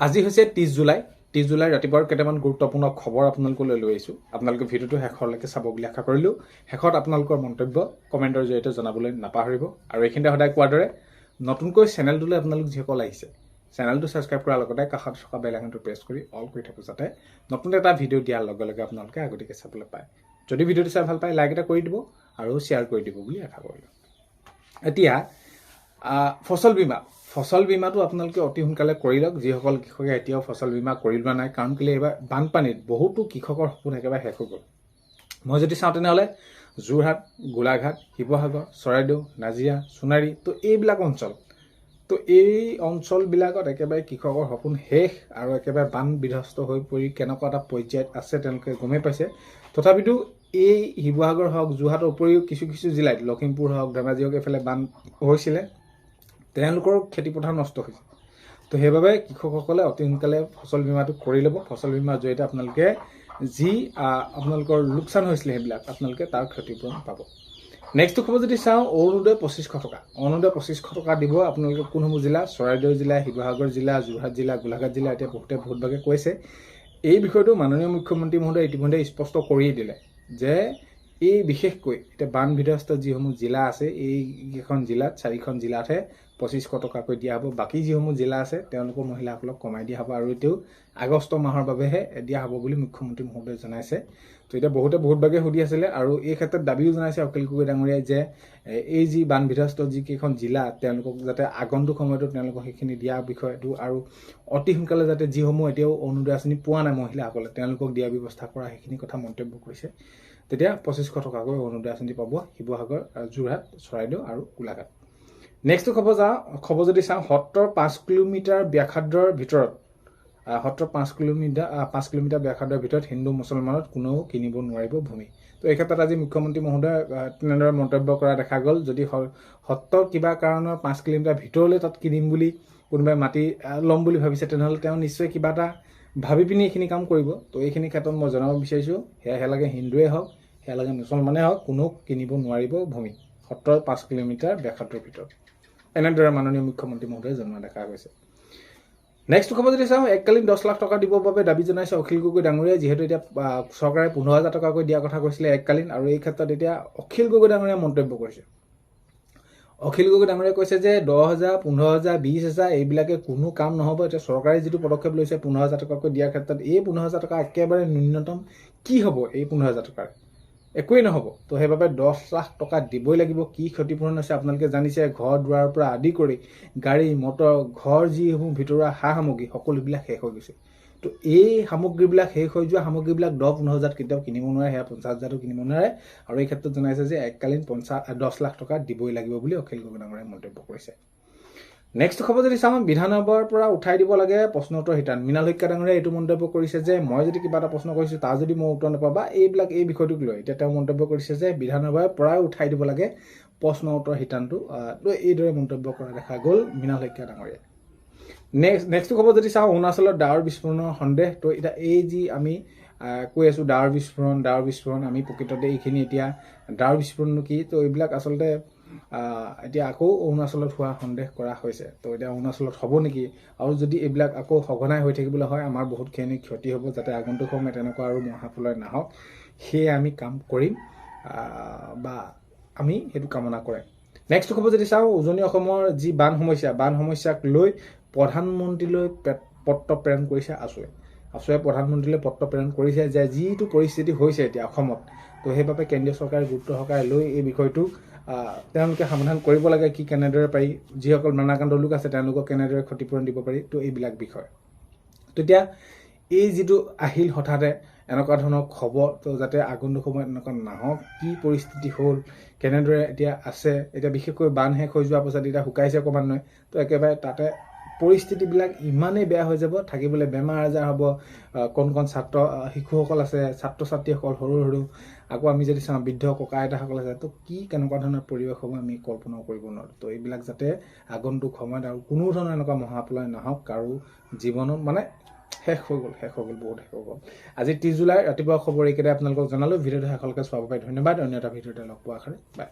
আজি হৈছে 30 July. 30 July ৰাতিপুৱাৰ কেইটামান গুৰুত্বপূৰ্ণ খবৰ আপোনালোকলৈ লৈ আহিছোঁ। আপোনালোকে ভিডিঅ'টো শেষলৈকে চাব বুলি আশা কৰিলোঁ। শেষত আপোনালোকৰ মন্তব্য কমেণ্টৰ জৰিয়তে জনাবলৈ নাপাহৰিব। আৰু এইখিনিতে সদায় কোৱাৰ দৰে নতুনকৈ চেনেলটোলৈ আপোনালোক যিসকল আহিছে, চেনেলটো ছাবস্ক্ৰাইব কৰাৰ লগতে কাষত থকা বেল আইকনটো প্ৰেছ কৰি অল কৰি থাকোঁ, যাতে নতুন এটা ভিডিঅ' দিয়াৰ লগে লগে আপোনালোকে আগতীয়াকৈ চাবলৈ পায়। যদি ভিডিঅ'টো চাই ভাল পায়, লাইক এটা কৰি দিব আৰু শ্বেয়াৰ কৰি দিব বুলি আশা কৰিলোঁ। এতিয়া ফচল বীমাটো আপোনালোকে অতি সোনকালে কৰি লওক। যিসকল কৃষকে এতিয়াও ফচল বীমা কৰি লোৱা নাই, কাৰণ কেলৈ এইবাৰ বানপানীত বহুতো কৃষকৰ সপোন একেবাৰে শেষ হৈ গ'ল। মই যদি চাওঁ তেনেহ'লে যোৰহাট, গোলাঘাট, শিৱসাগৰ, চৰাইদেউ, নাজিৰা, সোণাৰী, তো এইবিলাক অঞ্চল, তো এই অঞ্চলবিলাকত একেবাৰে কৃষকৰ সপোন শেষ আৰু একেবাৰে বান বিধ্বস্ত হৈ পৰি কেনেকুৱা এটা পৰ্যায়ত আছে তেওঁলোকে গমেই পাইছে। তথাপিতো এই শিৱসাগৰ হওক, যোৰহাটৰ উপৰিও কিছু কিছু জিলাত, লখিমপুৰ হওক, ধেমাজি হওক, এইফালে বান হৈছিলে, তেওঁলোকৰ খেতিপথাৰ নষ্ট হৈছে। তো সেইবাবে কৃষকসকলে অতি সোনকালে ফচল বীমাটো কৰি ল'ব। ফচল বীমাৰ জৰিয়তে আপোনালোকে যি আপোনালোকৰ লোকচান হৈছিলে সেইবিলাক আপোনালোকে তাৰ ক্ষতিপূৰণ পাব। নেক্সট খবৰ যদি চাওঁ, অৰুণোদয় 2500 টকা। অৰুণোদয় 2500 টকা দিব আপোনালোকে কোনসমূহ জিলা? চৰাইদেউ জিলা, শিৱসাগৰ জিলা, যোৰহাট জিলা, গোলাঘাট জিলা। এতিয়া বহুতভাগে কৈছে এই বিষয়টো মাননীয় মুখ্যমন্ত্ৰী মহোদয়ে ইতিমধ্যে স্পষ্ট কৰিয়ে দিলে যে এই বিশেষকৈ এতিয়া বান বিধ্বস্ত যিসমূহ জিলা আছে, এইকেইখন জিলাত 4খন জিলাতহে 2500 টকাকৈ দিয়া হ'ব। বাকী যিসমূহ জিলা আছে তেওঁলোকৰ মহিলাসকলক কমাই দিয়া হ'ব আৰু এতিয়াও আগষ্ট মাহৰ বাবেহে দিয়া হ'ব বুলি মুখ্যমন্ত্ৰী মহোদয়ে জনাইছে। তো এতিয়া বহুতভাগে সুধি আছিলে আৰু এই ক্ষেত্ৰত দাবীও জনাইছে অখিল গগৈ ডাঙৰীয়াই যে এই যি বান বিধ্বস্ত যিকেইখন জিলা, তেওঁলোকক যাতে আগন্তুক সময়তো তেওঁলোকক সেইখিনি দিয়া বিষয়টো আৰু অতি সোনকালে যাতে যিসমূহ এতিয়াও অৰুণোদয় আঁচনি পোৱা নাই মহিলাসকলে, তেওঁলোকক দিয়াৰ ব্যৱস্থা কৰা, সেইখিনি কথা মন্তব্য কৰিছে। তেতিয়া 2500 টকাকৈ অৰুণোদয় আঁচনি পাব শিৱসাগৰ, যোৰহাট, চৰাইদেউ আৰু গোলাঘাট। নেক্সট খবৰ যদি চাওঁ, সত্ৰৰ 5 কিলোমিটাৰ ব্যাসাৰ্ধৰ ভিতৰত, সত্ৰৰ 5 কিলোমিটাৰ ব্যাসাৰ্ধৰ ভিতৰত হিন্দু মুছলমানত কোনেও কিনিব নোৱাৰিব ভূমি। তো এই ক্ষেত্ৰত আজি মুখ্যমন্ত্ৰী মহোদয়ে তেনেদৰে মন্তব্য কৰা দেখা গ'ল। যদি সত্ৰৰ কিবা কাৰণত 5 কিলোমিটাৰ ভিতৰলৈ তাত কিনিম বুলি কোনোবাই মাটি ল'ম বুলি ভাবিছে, তেনেহ'লে তেওঁ নিশ্চয় কিবা এটা ভাবি পিনি এইখিনি কাম কৰিব। তো এইখিনি ক্ষেত্ৰত মই জনাব বিচাৰিছোঁ, সেয়া লাগে হিন্দুৱে হওক, সেয়া লাগে মুছলমানে হওক, কোনেও কিনিব নোৱাৰিব ভূমি সত্ৰৰ 5 কিলোমিটাৰ ব্যাসাৰ্ধৰ ভিতৰত। এনেদৰে মাননীয় মুখ্যমন্ত্ৰী মহোদয়ে জনোৱা দেখা গৈছে। নেক্সট খবৰ যদি চাওঁ, এককালীন 10 লাখ টকা দিবৰ বাবে দাবী জনাইছে অখিল গগৈ ডাঙৰীয়াই। যিহেতু এতিয়া চৰকাৰে 15,000 টকাকৈ দিয়াৰ কথা কৈছিলে এককালীন, আৰু এই ক্ষেত্ৰত এতিয়া অখিল গগৈ ডাঙৰীয়াই মন্তব্য কৰিছে। অখিল গগৈ ডাঙৰীয়াই কৈছে যে 10,000, 15,000, 20,000 এইবিলাকে কোনো কাম নহ'ব। এতিয়া চৰকাৰে যিটো পদক্ষেপ লৈছে 15,000 টকাকৈ দিয়াৰ ক্ষেত্ৰত, এই 15,000 টকা একেবাৰে ন্যূনতম কি হ'ব? এই 15,000 টকাৰ একোৱেই নহ'ব। তো সেইবাবে 10 লাখ টকা দিবই লাগিব। কি ক্ষতিপূৰণ হৈছে আপোনালোকে জানিছে। ঘৰ দুৱাৰৰ পৰা আদি কৰি গাড়ী মটৰ, ঘৰ যিসমূহ ভিতৰুৱা সা সামগ্ৰী, সকলোবিলাক শেষ হৈ গৈছে। তো এই সামগ্ৰীবিলাক শেষ হৈ যোৱা সামগ্ৰীবিলাক 10-15,000 কেতিয়াও কিনিব নোৱাৰে, সেয়া 50,000 কিনিব নোৱাৰে। আৰু এই ক্ষেত্ৰত জনাইছে যে এককালীন 10 লাখ টকা দিবই লাগিব বুলি অখিল গগৈ ডাঙৰীয়াই মন্তব্য কৰিছে। নেক্সট খবৰ যদি চাওঁ, বিধানসভাৰ পৰা উঠাই দিব লাগে প্ৰশ্ন উত্তৰ শিতান। মৃণাল শইকীয়া ডাঙৰীয়াই এইটো মন্তব্য কৰিছে যে মই যদি কিবা এটা প্ৰশ্ন কৰিছোঁ, তাৰ যদি মই উত্তৰ নাপাওঁ বা এই বিষয়টোক লৈ এতিয়া তেওঁ মন্তব্য কৰিছে যে বিধানসভাৰ পৰাই উঠাই দিব লাগে প্ৰশ্ন উত্তৰ শিতানটো। তো এইদৰে মন্তব্য কৰা দেখা গ'ল মৃণাল শইকীয়া ডাঙৰীয়াই। নেক্সট খবৰ যদি চাওঁ, অৰুণাচলত ডাৱৰ বিস্ফোৰণৰ সন্দেহ। তো এতিয়া এই যি আমি কৈ আছোঁ ডাৱৰ বিস্ফোৰণ, আমি প্ৰকৃততে এইখিনি এতিয়া ডাৱৰ বিস্ফোৰণনো কি? তো এইবিলাক আচলতে এতিয়া আকৌ অৰুণাচলত হোৱা সন্দেহ কৰা হৈছে। তো এতিয়া অৰুণাচলত হ'ব নেকি? আৰু যদি এইবিলাক আকৌ সঘনাই হৈ থাকিবলৈ হয়, আমাৰ বহুতখিনি ক্ষতি হ'ব। যাতে আগন্তুক সময়ত তেনেকুৱা আৰু মহাপ্ৰলয় নাহক, সেয়ে আমি কাম কৰিম বা আমি সেইটো কামনা কৰিম। নেক্সট খবৰ যদি চাওঁ, উজনি অসমৰ যি বান সমস্যাক লৈ প্ৰধানমন্ত্ৰীলৈ পত্ৰ প্ৰেৰণ কৰিছে আছুৱে প্ৰধানমন্ত্ৰীলৈ পত্ৰ প্ৰেৰণ কৰিছে যে যিটো পৰিস্থিতি হৈছে এতিয়া অসমত, তো সেইবাবে কেন্দ্ৰীয় চৰকাৰে গুৰুত্ব সহকাৰে লৈ এই বিষয়টো তেওঁলোকে সমাধান কৰিব লাগে। কেনেদৰে পাৰি, যিসকল নানাকান্ত লোক আছে তেওঁলোকক কেনেদৰে ক্ষতিপূৰণ দিব পাৰি, তো এইবিলাক বিষয়। তেতিয়া এই যিটো আহিল হঠাতে এনেকুৱা ধৰণৰ খবৰ, তো যাতে আগন্তুক সময়ত এনেকুৱা নাহক। কি পৰিস্থিতি হ'ল, কেনেদৰে এতিয়া আছে, এতিয়া বিশেষকৈ বান শেষ হৈ যোৱাৰ পাছত এতিয়া শুকাইছে ক্ৰমান্বয়ে, তো একেবাৰে তাতে পৰিস্থিতিবিলাক ইমানেই বেয়া হৈ যাব, থাকিবলৈ বেমাৰ আজাৰ হ'ব। কণ শিশুসকল আছে, ছাত্ৰ ছাত্ৰীসকল সৰু আকৌ আমি যদি চাওঁ বৃদ্ধ ককা আইতাসকল আছে, তো কেনেকুৱা ধৰণৰ পৰিৱেশ হ'ব আমি কল্পনাও কৰিব নোৱাৰোঁ। তো এইবিলাক যাতে আগন্তুক সময়ত আৰু কোনো ধৰণৰ এনেকুৱা মহাপ্ৰলয় নাহক, কাৰো জীৱনত মানে শেষ হৈ গ'ল, বহুত শেষ হৈ গ'ল। আজি 30 জুলাই ৰাতিপুৱা খবৰ এইকেইটাই আপোনালোকক জনালোঁ। ভিডিঅ'টো শেষলৈকে চোৱাৰ বাবে ধন্যবাদ। অন্য এটা ভিডিঅ'তে লগ পোৱাৰ আশাৰে বাই।